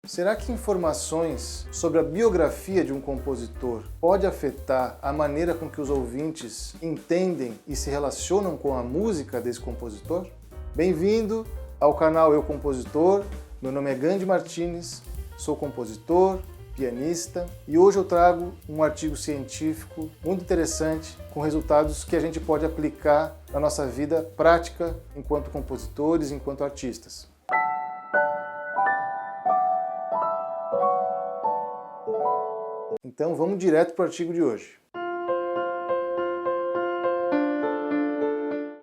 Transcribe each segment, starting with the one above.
Será que informações sobre a biografia de um compositor pode afetar a maneira com que os ouvintes entendem e se relacionam com a música desse compositor? Bem-vindo ao canal Eu Compositor, meu nome é Gandhi Martins, sou compositor, pianista e hoje eu trago um artigo científico muito interessante com resultados que a gente pode aplicar na nossa vida prática enquanto compositores, enquanto artistas. Então vamos direto para o artigo de hoje.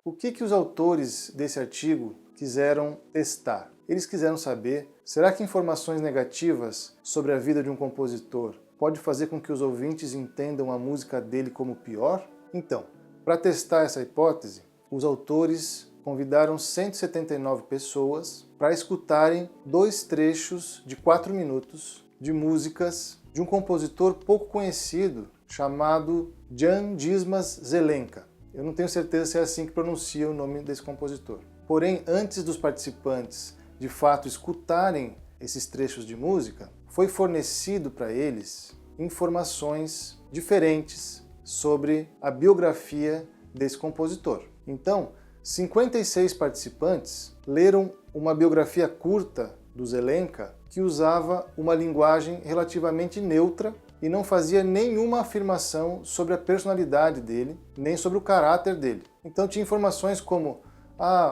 O que os autores desse artigo quiseram testar? Eles quiseram saber, será que informações negativas sobre a vida de um compositor pode fazer com que os ouvintes entendam a música dele como pior? Então, para testar essa hipótese, os autores convidaram 179 pessoas para escutarem 2 trechos de 4 minutos de músicas de um compositor pouco conhecido chamado Jan Dismas Zelenka. Eu não tenho certeza se é assim que pronuncia o nome desse compositor. Porém, antes dos participantes de fato escutarem esses trechos de música, foi fornecido para eles informações diferentes sobre a biografia desse compositor. Então, 56 participantes leram uma biografia curta do Zelenka que usava uma linguagem relativamente neutra e não fazia nenhuma afirmação sobre a personalidade dele, nem sobre o caráter dele. Então tinha informações como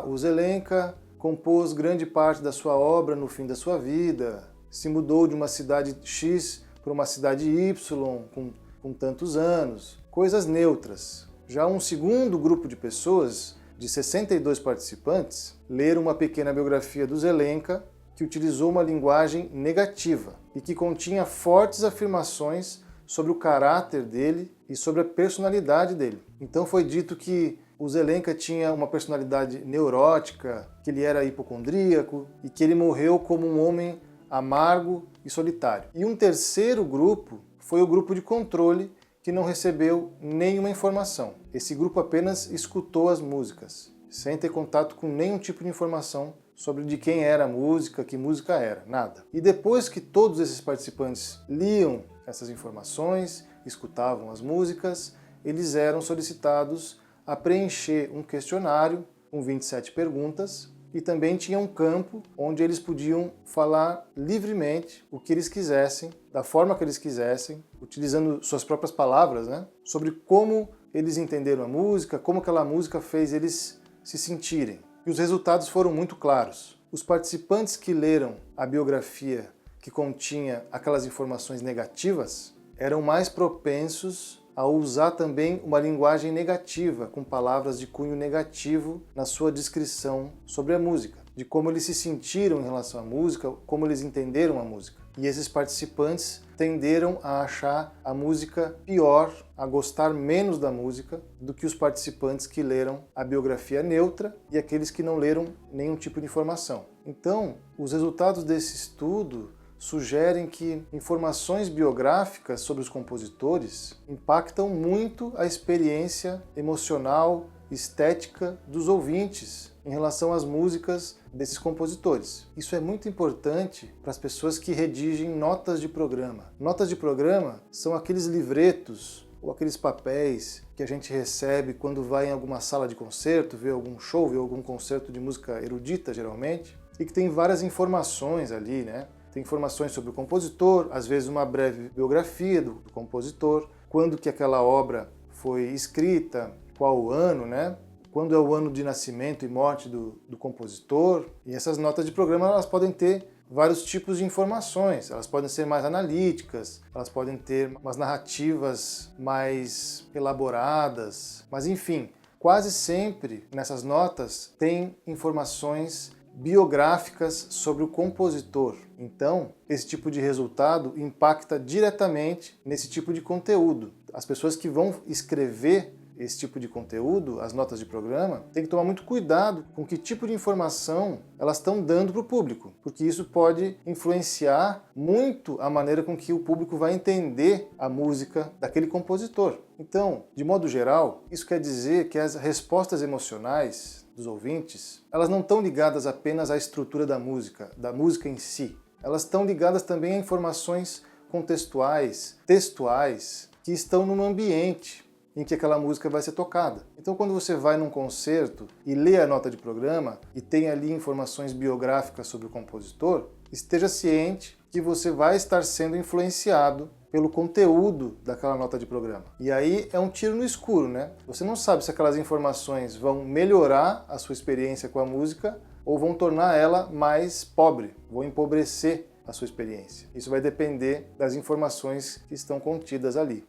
o Zelenka compôs grande parte da sua obra no fim da sua vida, se mudou de uma cidade X para uma cidade Y com tantos anos, coisas neutras. Já um segundo grupo de pessoas, de 62 participantes, leram uma pequena biografia do Zelenka que utilizou uma linguagem negativa e que continha fortes afirmações sobre o caráter dele e sobre a personalidade dele. Então foi dito que o Zelenka tinha uma personalidade neurótica, que ele era hipocondríaco e que ele morreu como um homem amargo e solitário. E um terceiro grupo foi o grupo de controle, que não recebeu nenhuma informação. Esse grupo apenas escutou as músicas, sem ter contato com nenhum tipo de informação sobre de quem era a música, que música era, nada. E depois que todos esses participantes liam essas informações, escutavam as músicas, eles eram solicitados a preencher um questionário com 27 perguntas e também tinha um campo onde eles podiam falar livremente o que eles quisessem, da forma que eles quisessem, utilizando suas próprias palavras, sobre como eles entenderam a música, como aquela música fez eles se sentirem. E os resultados foram muito claros. Os participantes que leram a biografia que continha aquelas informações negativas eram mais propensos a usar também uma linguagem negativa, com palavras de cunho negativo na sua descrição sobre a música, de como eles se sentiram em relação à música, como eles entenderam a música. E esses participantes tenderam a achar a música pior, a gostar menos da música do que os participantes que leram a biografia neutra e aqueles que não leram nenhum tipo de informação. Então, os resultados desse estudo sugerem que informações biográficas sobre os compositores impactam muito a experiência emocional, estética dos ouvintes em relação às músicas desses compositores. Isso é muito importante para as pessoas que redigem notas de programa. Notas de programa são aqueles livretos ou aqueles papéis que a gente recebe quando vai em alguma sala de concerto, ver algum show, ver algum concerto de música erudita, geralmente, e que tem várias informações ali, Tem informações sobre o compositor, às vezes uma breve biografia do compositor, quando que aquela obra foi escrita, qual o ano, Quando é o ano de nascimento e morte do compositor. E essas notas de programa elas podem ter vários tipos de informações, elas podem ser mais analíticas, elas podem ter umas narrativas mais elaboradas, mas enfim, quase sempre nessas notas tem informações biográficas sobre o compositor. Então, esse tipo de resultado impacta diretamente nesse tipo de conteúdo. As pessoas que vão escrever esse tipo de conteúdo, as notas de programa, tem que tomar muito cuidado com que tipo de informação elas estão dando para o público, porque isso pode influenciar muito a maneira com que o público vai entender a música daquele compositor. Então, de modo geral, isso quer dizer que as respostas emocionais dos ouvintes, elas não estão ligadas apenas à estrutura da música em si. elas estão ligadas também a informações contextuais, textuais, que estão no ambiente em que aquela música vai ser tocada. Então, quando você vai num concerto e lê a nota de programa e tem ali informações biográficas sobre o compositor, esteja ciente que você vai estar sendo influenciado pelo conteúdo daquela nota de programa. E aí é um tiro no escuro, né? Você não sabe se aquelas informações vão melhorar a sua experiência com a música ou vão tornar ela mais pobre, vão empobrecer a sua experiência. Isso vai depender das informações que estão contidas ali.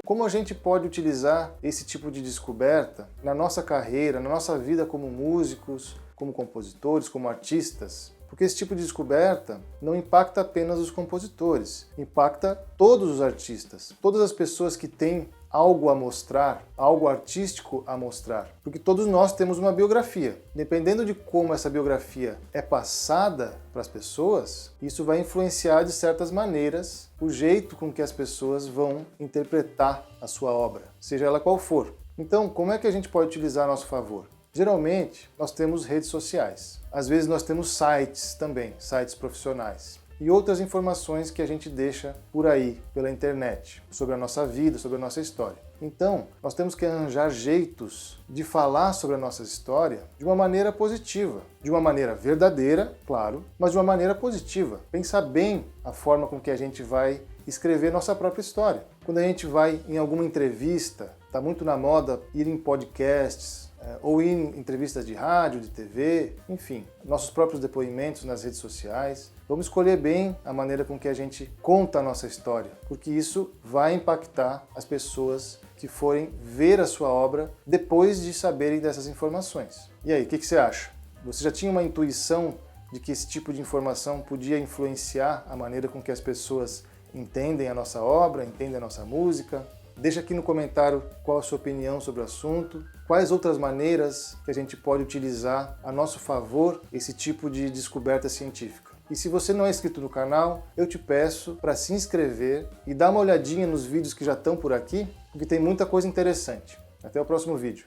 Como a gente pode utilizar esse tipo de descoberta na nossa carreira, na nossa vida como músicos, como compositores, como artistas? Porque esse tipo de descoberta não impacta apenas os compositores, impacta todos os artistas, todas as pessoas que têm algo a mostrar, algo artístico a mostrar. Porque todos nós temos uma biografia. Dependendo de como essa biografia é passada para as pessoas, isso vai influenciar de certas maneiras o jeito com que as pessoas vão interpretar a sua obra, seja ela qual for. Então, como é que a gente pode utilizar a nosso favor? Geralmente, nós temos redes sociais. Às vezes nós temos sites também, sites profissionais. E outras informações que a gente deixa por aí, pela internet, sobre a nossa vida, sobre a nossa história. Então, nós temos que arranjar jeitos de falar sobre a nossa história de uma maneira positiva, de uma maneira verdadeira, claro, mas de uma maneira positiva. Pensar bem a forma com que a gente vai escrever nossa própria história. Quando a gente vai em alguma entrevista, está muito na moda ir em podcasts, ou em entrevistas de rádio, de TV, enfim, nossos próprios depoimentos nas redes sociais. Vamos escolher bem a maneira com que a gente conta a nossa história, porque isso vai impactar as pessoas que forem ver a sua obra depois de saberem dessas informações. E aí, o que você acha? Você já tinha uma intuição de que esse tipo de informação podia influenciar a maneira com que as pessoas entendem a nossa obra, entendem a nossa música? Deixa aqui no comentário qual a sua opinião sobre o assunto, quais outras maneiras que a gente pode utilizar a nosso favor esse tipo de descoberta científica. E se você não é inscrito no canal, eu te peço para se inscrever e dar uma olhadinha nos vídeos que já estão por aqui, porque tem muita coisa interessante. Até o próximo vídeo.